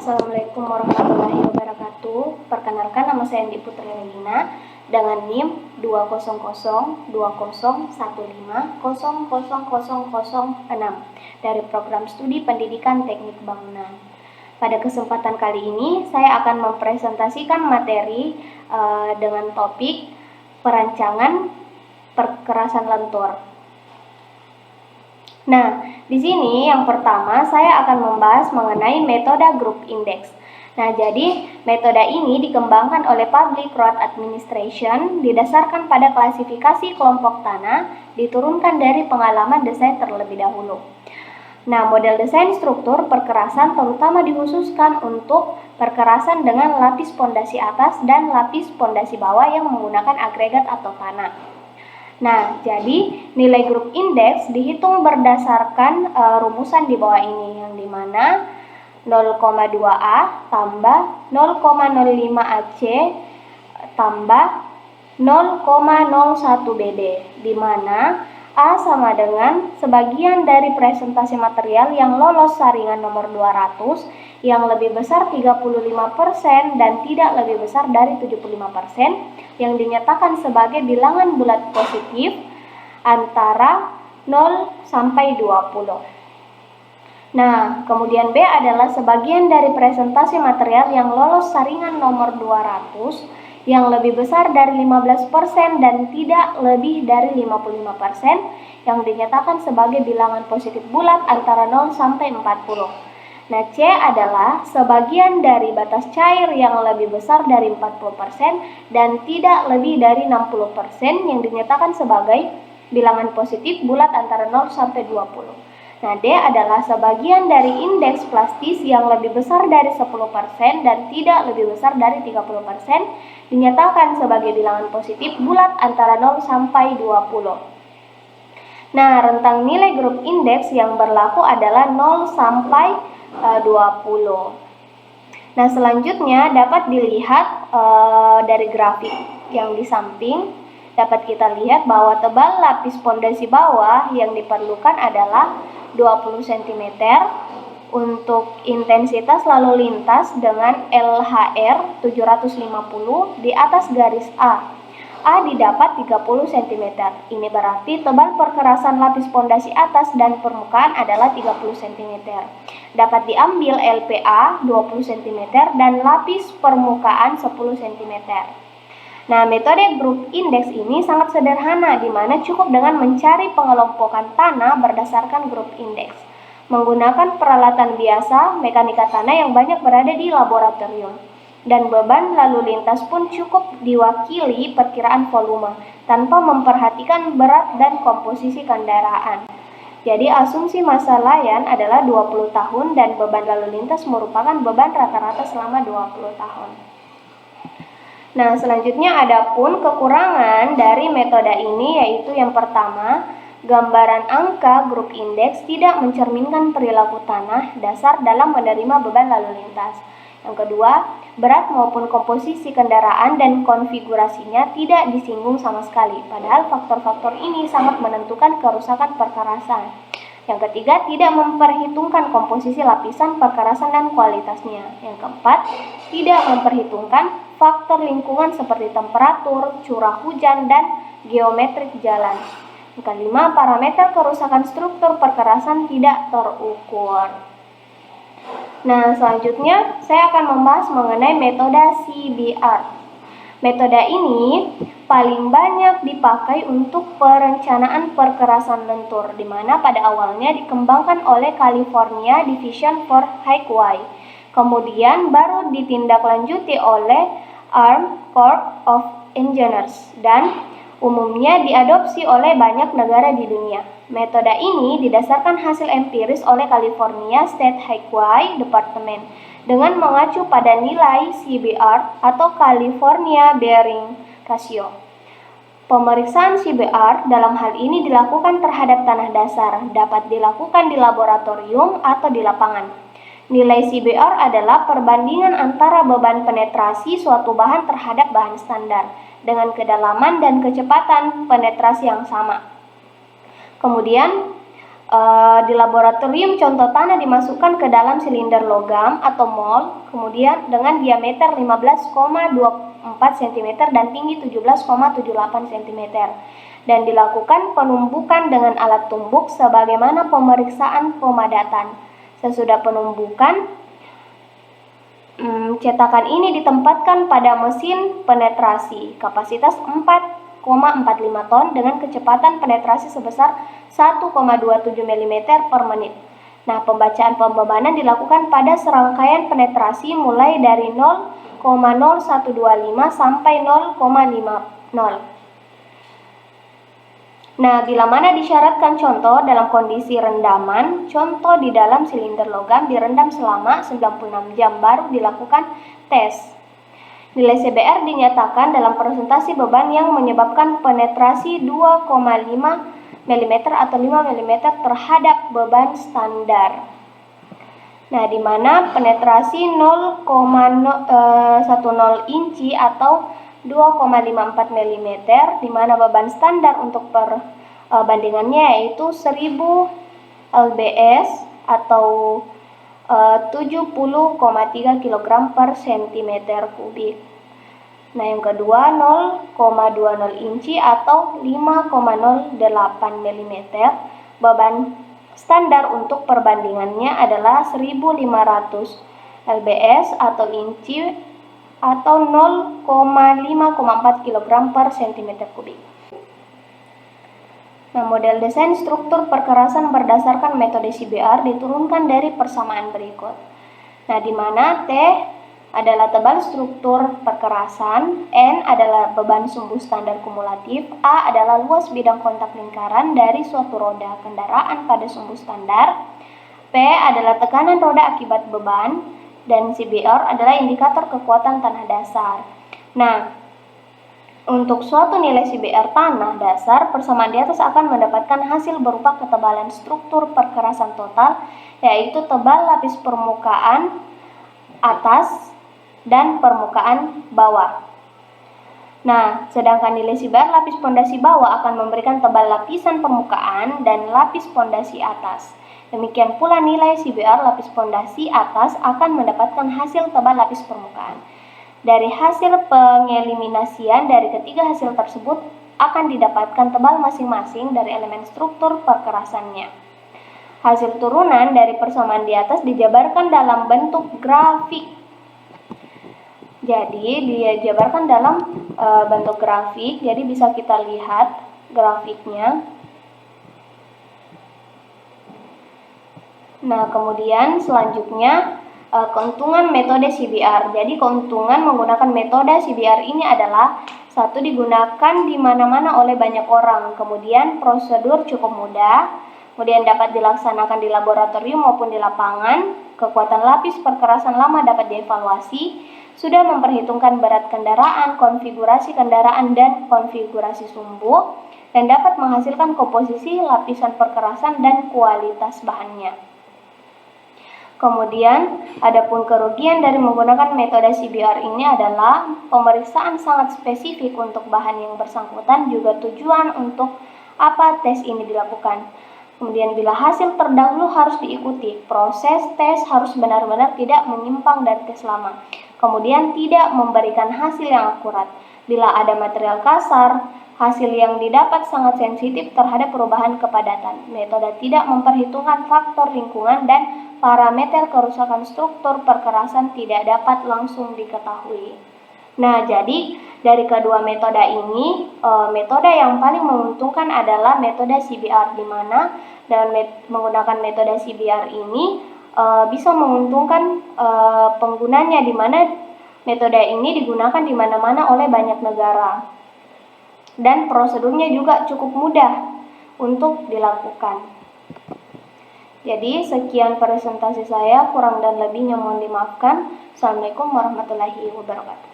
Assalamualaikum warahmatullahi wabarakatuh. Perkenalkan, nama saya Andi Putri Regina dengan NIM 20020150006 dari Program Studi Pendidikan Teknik Bangunan. Pada kesempatan kali ini saya akan mempresentasikan materi dengan topik perancangan perkerasan lentur. Nah, di sini yang pertama saya akan membahas mengenai metode group index. Nah, jadi metode ini dikembangkan oleh Public Road Administration didasarkan pada klasifikasi kelompok tanah diturunkan dari pengalaman desain terlebih dahulu. Nah, model desain struktur perkerasan terutama dikhususkan untuk perkerasan dengan lapis pondasi atas dan lapis pondasi bawah yang menggunakan agregat atau tanah. Nah, jadi nilai grup indeks dihitung berdasarkan rumusan di bawah ini, yang dimana 0,2A tambah 0,05 AC tambah 0,01 BD, di mana A sama dengan sebagian dari presentasi material yang lolos saringan nomor 200 yang lebih besar 35% dan tidak lebih besar dari 75% yang dinyatakan sebagai bilangan bulat positif antara 0 sampai 20. Nah, kemudian B adalah sebagian dari presentasi material yang lolos saringan nomor 200 yang lebih besar dari 15% dan tidak lebih dari 55% yang dinyatakan sebagai bilangan positif bulat antara 0 sampai 40. Nah, C adalah sebagian dari batas cair yang lebih besar dari 40% dan tidak lebih dari 60% yang dinyatakan sebagai bilangan positif bulat antara 0 sampai 20. Nah, D adalah sebagian dari indeks plastis yang lebih besar dari 10% dan tidak lebih besar dari 30% dinyatakan sebagai bilangan positif bulat antara 0 sampai 20. Nah, rentang nilai grup indeks yang berlaku adalah 0 sampai 20. Nah, selanjutnya dapat dilihat dari grafik yang di samping. Dapat kita lihat bahwa tebal lapis pondasi bawah yang diperlukan adalah 20 cm untuk intensitas lalu lintas dengan LHR 750 di atas garis A. A didapat 30 cm. Ini berarti tebal perkerasan lapis pondasi atas dan permukaan adalah 30 cm. Dapat diambil LPA 20 cm dan lapis permukaan 10 cm. Nah, metode group index ini sangat sederhana, di mana cukup dengan mencari pengelompokan tanah berdasarkan grup indeks. Menggunakan peralatan biasa, mekanika tanah yang banyak berada di laboratorium. Dan beban lalu lintas pun cukup diwakili perkiraan volume, tanpa memperhatikan berat dan komposisi kendaraan. Jadi asumsi masa layan adalah 20 tahun dan beban lalu lintas merupakan beban rata-rata selama 20 tahun. Nah, selanjutnya adapun kekurangan dari metode ini, yaitu yang pertama, gambaran angka grup indeks tidak mencerminkan perilaku tanah dasar dalam menerima beban lalu lintas. Yang kedua, berat maupun komposisi kendaraan dan konfigurasinya tidak disinggung sama sekali, padahal faktor-faktor ini sangat menentukan kerusakan perkerasan. Yang ketiga, tidak memperhitungkan komposisi lapisan perkerasan dan kualitasnya. Yang keempat, tidak memperhitungkan faktor lingkungan seperti temperatur, curah hujan, dan geometrik jalan. Yang kelima, parameter kerusakan struktur perkerasan tidak terukur. Nah, selanjutnya saya akan membahas mengenai metode CBR. Metode ini paling banyak dipakai untuk perencanaan perkerasan lentur, di mana pada awalnya dikembangkan oleh California Division for Highway. Kemudian baru ditindaklanjuti oleh Army Corps of Engineers dan umumnya diadopsi oleh banyak negara di dunia. Metode ini didasarkan hasil empiris oleh California State Highway Department dengan mengacu pada nilai CBR atau California Bearing Ratio. Pemeriksaan CBR dalam hal ini dilakukan terhadap tanah dasar, dapat dilakukan di laboratorium atau di lapangan. Nilai CBR adalah perbandingan antara beban penetrasi suatu bahan terhadap bahan standar dengan kedalaman dan kecepatan penetrasi yang sama. Kemudian Di laboratorium contoh tanah dimasukkan ke dalam silinder logam atau mold, kemudian dengan diameter 15,24 cm dan tinggi 17,78 cm, dan dilakukan penumbukan dengan alat tumbuk sebagaimana pemeriksaan pemadatan. Sesudah penumbukan, cetakan ini ditempatkan pada mesin penetrasi kapasitas 4,45 ton dengan kecepatan penetrasi sebesar 1,27 mm per menit. Nah, pembacaan pembebanan dilakukan pada serangkaian penetrasi mulai dari 0,0125 sampai 0,50. Nah, bila mana disyaratkan contoh dalam kondisi rendaman, contoh di dalam silinder logam direndam selama 96 jam baru dilakukan tes. Nilai CBR dinyatakan dalam presentasi beban yang menyebabkan penetrasi 2,5 mm atau 5 mm terhadap beban standar. Nah, di mana penetrasi 0,10 inci atau 2,54 mm, di mana beban standar untuk perbandingannya yaitu 1000 lbs atau 70,3 kg per cm kubik. Nah, yang kedua 0,20 inci atau 5,08 mm. Beban standar untuk perbandingannya adalah 1500 lbs atau inci atau 0,54 kg per cm kubik. Nah, model desain struktur perkerasan berdasarkan metode CBR diturunkan dari persamaan berikut. Nah, di mana T adalah tebal struktur perkerasan, N adalah beban sumbu standar kumulatif, A adalah luas bidang kontak lingkaran dari suatu roda kendaraan pada sumbu standar, P adalah tekanan roda akibat beban, dan CBR adalah indikator kekuatan tanah dasar. Nah, untuk suatu nilai CBR tanah dasar, persamaan di atas akan mendapatkan hasil berupa ketebalan struktur perkerasan total, yaitu tebal lapis permukaan atas dan permukaan bawah. Nah, sedangkan nilai CBR lapis pondasi bawah akan memberikan tebal lapisan permukaan dan lapis pondasi atas. Demikian pula nilai CBR lapis pondasi atas akan mendapatkan hasil tebal lapis permukaan. Dari hasil pengeliminasian dari ketiga hasil tersebut akan didapatkan tebal masing-masing dari elemen struktur perkerasannya. Hasil turunan dari persamaan di atas dijabarkan dalam bentuk grafik. Jadi dijabarkan dalam bentuk grafik, jadi bisa kita lihat grafiknya. Nah, kemudian selanjutnya keuntungan metode CBR. Jadi keuntungan menggunakan metode CBR ini adalah satu, digunakan di mana-mana oleh banyak orang, kemudian prosedur cukup mudah, kemudian dapat dilaksanakan di laboratorium maupun di lapangan, kekuatan lapis perkerasan lama dapat dievaluasi, sudah memperhitungkan berat kendaraan, konfigurasi kendaraan, dan konfigurasi sumbu, dan dapat menghasilkan komposisi lapisan perkerasan dan kualitas bahannya. Kemudian, adapun kerugian dari menggunakan metode CBR ini adalah pemeriksaan sangat spesifik untuk bahan yang bersangkutan, juga tujuan untuk apa tes ini dilakukan. Kemudian, bila hasil terdahulu harus diikuti, proses tes harus benar-benar tidak menyimpang dari tes lama. Kemudian, tidak memberikan hasil yang akurat. Bila ada material kasar, hasil yang didapat sangat sensitif terhadap perubahan kepadatan. Metode tidak memperhitungkan faktor lingkungan dan parameter kerusakan struktur perkerasan tidak dapat langsung diketahui. Nah, jadi dari kedua metode ini, metode yang paling menguntungkan adalah metode CBR, di mana dengan menggunakan metode CBR ini bisa menguntungkan penggunanya, di mana metode ini digunakan di mana-mana oleh banyak negara. Dan prosedurnya juga cukup mudah untuk dilakukan. Jadi sekian presentasi saya, kurang dan lebihnya mohon dimaafkan. Assalamualaikum warahmatullahi wabarakatuh.